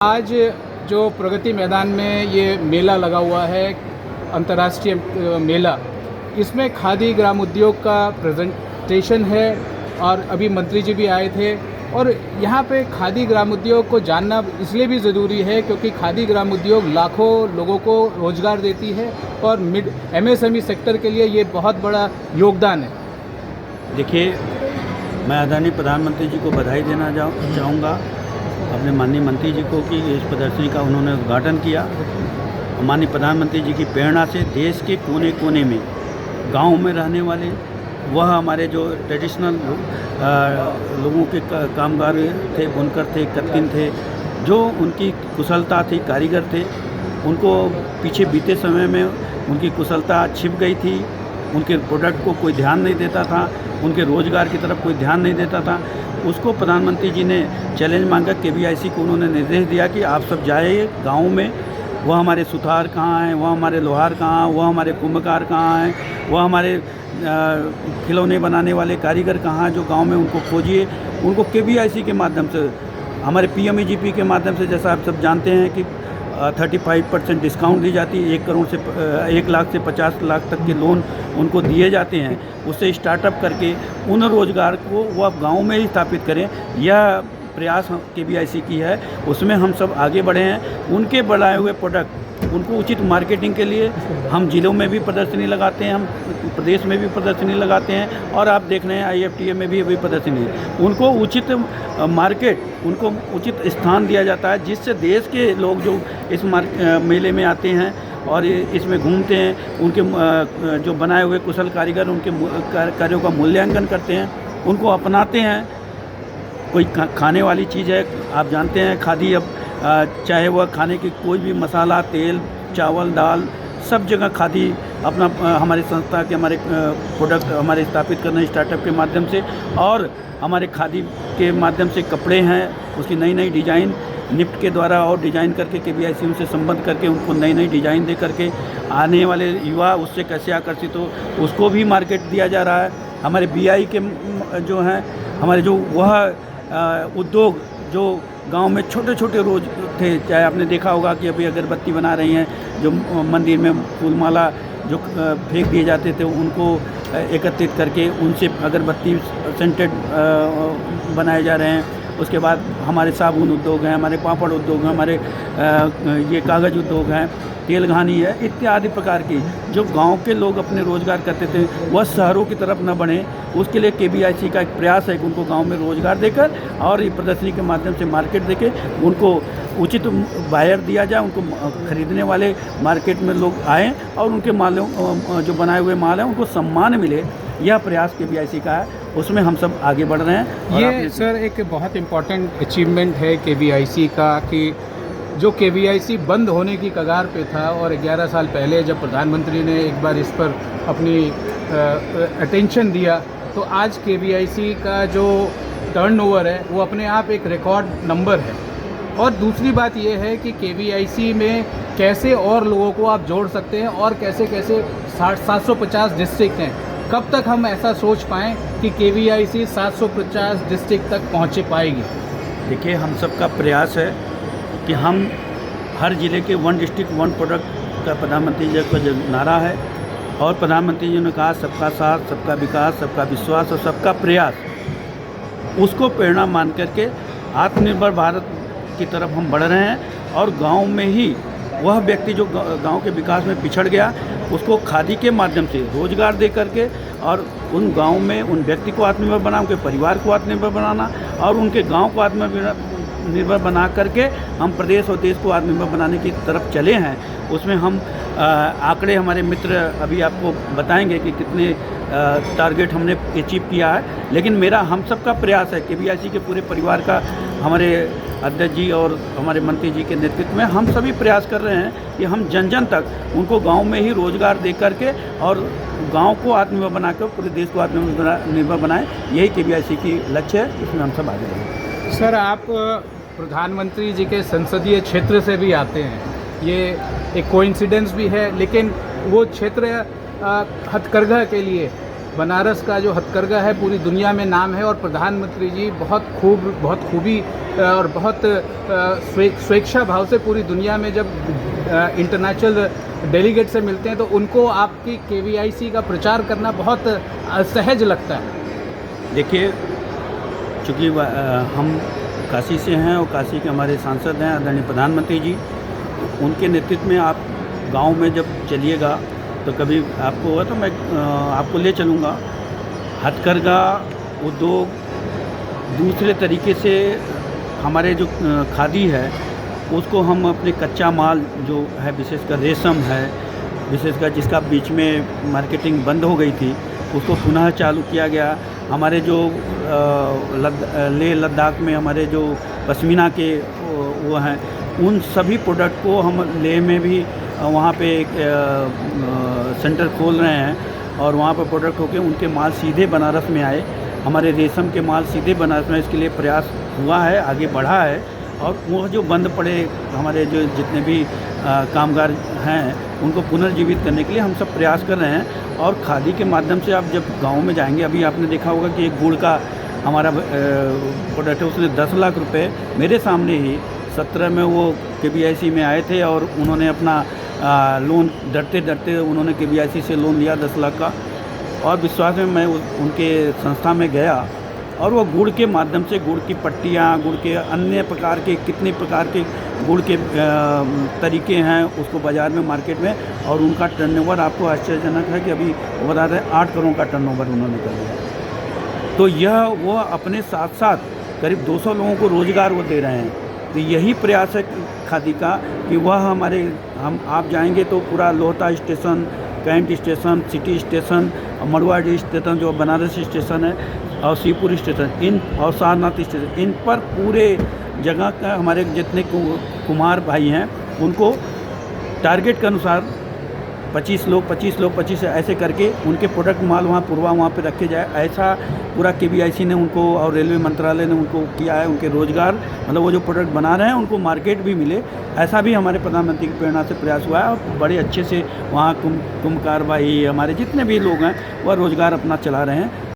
आज जो प्रगति मैदान में ये मेला लगा हुआ है, अंतर्राष्ट्रीय मेला, इसमें खादी ग्राम उद्योग का प्रेजेंटेशन है और अभी मंत्री जी भी आए थे। और यहाँ पे खादी ग्राम उद्योग को जानना इसलिए भी ज़रूरी है क्योंकि खादी ग्राम उद्योग लाखों लोगों को रोज़गार देती है और MSME सेक्टर के लिए ये बहुत बड़ा योगदान है। देखिए, मैं आदरणीय प्रधानमंत्री जी को बधाई देना चाहूँगा, अपने माननीय मंत्री जी को कि इस प्रदर्शनी का उन्होंने उद्घाटन किया। माननीय प्रधानमंत्री जी की प्रेरणा से देश के कोने कोने में गांव में रहने वाले वह हमारे जो ट्रेडिशनल लोगों के कामगार थे, बुनकर थे, कत्तिन थे, जो उनकी कुशलता थी, कारीगर थे, उनको पीछे बीते समय में उनकी कुशलता छिप गई थी। उनके प्रोडक्ट को कोई ध्यान नहीं देता था, उनके रोज़गार की तरफ कोई ध्यान नहीं देता था। उसको प्रधानमंत्री जी ने चैलेंज मांगा, KVIC को उन्होंने निर्देश दिया कि आप सब जाइए गाँव में, वह हमारे सुथार कहाँ हैं, वह हमारे लोहार कहाँ हैं, वह हमारे कुम्भकार कहाँ हैं, वह हमारे खिलौने बनाने वाले कारीगर कहाँ हैं, जो गांव में उनको खोजिए। उनको KVIC के माध्यम से, हमारे PMEGP के माध्यम से, जैसा आप सब जानते हैं कि 35% डिस्काउंट दी जाती है, 1 लाख से 50 लाख तक के लोन उनको दिए जाते हैं। उससे स्टार्टअप करके उन रोज़गार को वो अब गाँव में ही स्थापित करें, यह प्रयास KVIC की है। उसमें हम सब आगे बढ़े हैं। उनके बनाए हुए प्रोडक्ट उनको उचित मार्केटिंग के लिए हम ज़िलों में भी प्रदर्शनी लगाते हैं, हम प्रदेश में भी प्रदर्शनी लगाते हैं, और आप देख रहे हैं IFTA में भी अभी प्रदर्शनी है। उनको उचित मार्केट, उनको उचित स्थान दिया जाता है, जिससे देश के लोग जो इस मेले में आते हैं और इसमें घूमते हैं, उनके जो बनाए हुए कुशल कारीगर उनके कार्यों का मूल्यांकन करते हैं, उनको अपनाते हैं। कोई खाने वाली चीज़ है, आप जानते हैं खादी अब चाहे वह खाने की कोई भी मसाला, तेल, चावल, दाल, सब जगह खादी अपना हमारी संस्था के हमारे प्रोडक्ट हमारे स्थापित करने स्टार्टअप के माध्यम से, और हमारे खादी के माध्यम से कपड़े हैं, उसकी नई नई डिज़ाइन निफ्ट के द्वारा और डिज़ाइन करके KVIC उनसे संबंध करके उनको नई नई डिज़ाइन दे करके आने वाले युवा उससे कैसे आकर्षित हो, उसको भी मार्केट दिया जा रहा है। हमारे BI के जो हैं, हमारे जो वह उद्योग जो गांव में छोटे छोटे रोज थे, चाहे आपने देखा होगा कि अभी अगरबत्ती बना रही हैं, जो मंदिर में फूलमाला जो फेंक दिए जाते थे उनको एकत्रित करके उनसे अगरबत्ती सेंटेड बनाए जा रहे हैं। उसके बाद हमारे साबुन उद्योग हैं, हमारे पापड़ उद्योग हैं, हमारे ये कागज़ उद्योग हैं, तेल घानी है, इत्यादि प्रकार की जो गांव के लोग अपने रोज़गार करते थे वह शहरों की तरफ न बढ़े, उसके लिए KVIC का एक प्रयास है कि उनको गांव में रोज़गार देकर और ये प्रदर्शनी के माध्यम से मार्केट देके उनको उचित बायर दिया जाए, उनको खरीदने वाले मार्केट में लोग आएँ और उनके मालों जो बनाए हुए माल हैं उनको सम्मान मिले। यह प्रयास KVIC का है, उसमें हम सब आगे बढ़ रहे हैं। ये सर एक बहुत इम्पॉर्टेंट अचीवमेंट है KVIC का कि जो KVIC बंद होने की कगार पे था, और 11 साल पहले जब प्रधानमंत्री ने एक बार इस पर अपनी अटेंशन दिया, तो आज KVIC का जो टर्नओवर है वो अपने आप एक रिकॉर्ड नंबर है। और दूसरी बात ये है कि KVIC में कैसे और लोगों को आप जोड़ सकते हैं और कैसे कैसे 750 डिस्ट्रिक्ट हैं, कब तक हम ऐसा सोच पाएँ कि KVIC 750 डिस्ट्रिक्ट तक पहुँच पाएगी। देखिए, हम सबका प्रयास है कि हम हर ज़िले के 1 डिस्ट्रिक्ट 1 प्रोडक्ट का प्रधानमंत्री जी का जो नारा है, और प्रधानमंत्री जी ने कहा सबका साथ, सबका विकास, सबका विश्वास और सबका प्रयास, उसको प्रेरणा मान करके आत्मनिर्भर भारत की तरफ हम बढ़ रहे हैं। और गांव में ही वह व्यक्ति जो गांव के विकास में पिछड़ गया, उसको खादी के माध्यम से रोज़गार दे करके और उन गांव में उन व्यक्ति को आत्मनिर्भर बनाना, उनके परिवार को आत्मनिर्भर बनाना और उनके गांव को आत्मनिर्भर बना करके हम प्रदेश और देश को आत्मनिर्भर बनाने की तरफ चले हैं। उसमें हम आंकड़े हमारे मित्र अभी आपको बताएंगे कि कितने टारगेट हमने अचीव किया है, लेकिन मेरा हम सब का प्रयास है, KVIC के पूरे परिवार का, हमारे अध्यक्ष जी और हमारे मंत्री जी के नेतृत्व में हम सभी प्रयास कर रहे हैं कि हम जन जन तक उनको गांव में ही रोज़गार दे करके और गांव को आत्मनिर्भर बनाकर पूरे देश को आत्मनिर्भर बनाएं। यही KVIC की लक्ष्य है, इसमें हम सब आगे बढ़ेंगे। सर, आप प्रधानमंत्री जी के संसदीय क्षेत्र से भी आते हैं, ये एक कोइंसिडेंस भी है, लेकिन वो क्षेत्र हथकरघा के लिए बनारस का जो हथकरघा है पूरी दुनिया में नाम है और प्रधानमंत्री जी बहुत खूबी और बहुत स्वेच्छा भाव से पूरी दुनिया में जब इंटरनेशनल डेलीगेट से मिलते हैं तो उनको आपकी केवीआईसी का प्रचार करना बहुत सहज लगता है। देखिए, चूँकि हम काशी से हैं और काशी के हमारे सांसद हैं आदरणीय प्रधानमंत्री जी, उनके नेतृत्व में आप गांव में जब चलिएगा तो कभी आपको हुआ तो मैं आपको ले चलूँगा। हथकरघा उद्योग दूसरे तरीके से हमारे जो खादी है उसको हम अपने कच्चा माल जो है, विशेषकर रेशम है, विशेषकर जिसका बीच में मार्केटिंग बंद हो गई थी, उसको पुनः चालू किया गया। हमारे जो लेह लद्दाख में हमारे जो पश्मीना के वो हैं, उन सभी प्रोडक्ट को हम लेह में भी वहाँ पे एक सेंटर खोल रहे हैं और वहाँ पर प्रोडक्ट होके उनके माल सीधे बनारस में आए। हमारे रेशम के माल सीधे बनारस में, इसके लिए प्रयास हुआ है, आगे बढ़ा है। और वो जो बंद पड़े हमारे जो जितने भी कामगार हैं उनको पुनर्जीवित करने के लिए हम सब प्रयास कर रहे हैं। और खादी के माध्यम से आप जब गाँव में जाएंगे, अभी आपने देखा होगा कि एक गुड़ का हमारा प्रोडक्ट है, उसने 10 लाख रुपए मेरे सामने ही 17 में वो केवीआईसी में आए थे और उन्होंने अपना लोन डरते डरते उन्होंने केवीआईसी से लोन लिया 10 लाख का। और विश्वास में मैं उनके संस्था में गया और वो गुड़ के माध्यम से गुड़ की पट्टियाँ, गुड़ के अन्य प्रकार के कितने प्रकार के गुड़ के तरीके हैं उसको बाज़ार में, मार्केट में, और उनका टर्नओवर आपको आश्चर्यजनक है कि अभी वो बता रहे 8 करोड़ का टर्नओवर उन्होंने कर लिया। तो यह वो अपने साथ साथ करीब 200 लोगों को रोज़गार वो दे रहे हैं। तो यही प्रयास है खादी का कि वह हमारे आप जाएंगे तो पूरा Lohta station, cantt station, city station, मड़वाड़ी स्टेशन जो बनारस स्टेशन है, और शिवपुरी स्टेशन, इन और सारनाथ स्टेशन, इन पर पूरे जगह का हमारे जितने कुम्हार भाई हैं उनको टारगेट के अनुसार 25 लोग 25 ऐसे करके उनके प्रोडक्ट माल वहाँ पे रखे जाए। ऐसा पूरा केवीआईसी ने उनको और रेलवे मंत्रालय ने उनको किया है। उनके रोज़गार, मतलब वो जो प्रोडक्ट बना रहे हैं उनको मार्केट भी मिले, ऐसा भी हमारे प्रधानमंत्री की प्रेरणा से प्रयास हुआ है। और बड़े अच्छे से वहाँ कुम्हार भाई हमारे जितने भी लोग हैं वह रोज़गार अपना चला रहे हैं।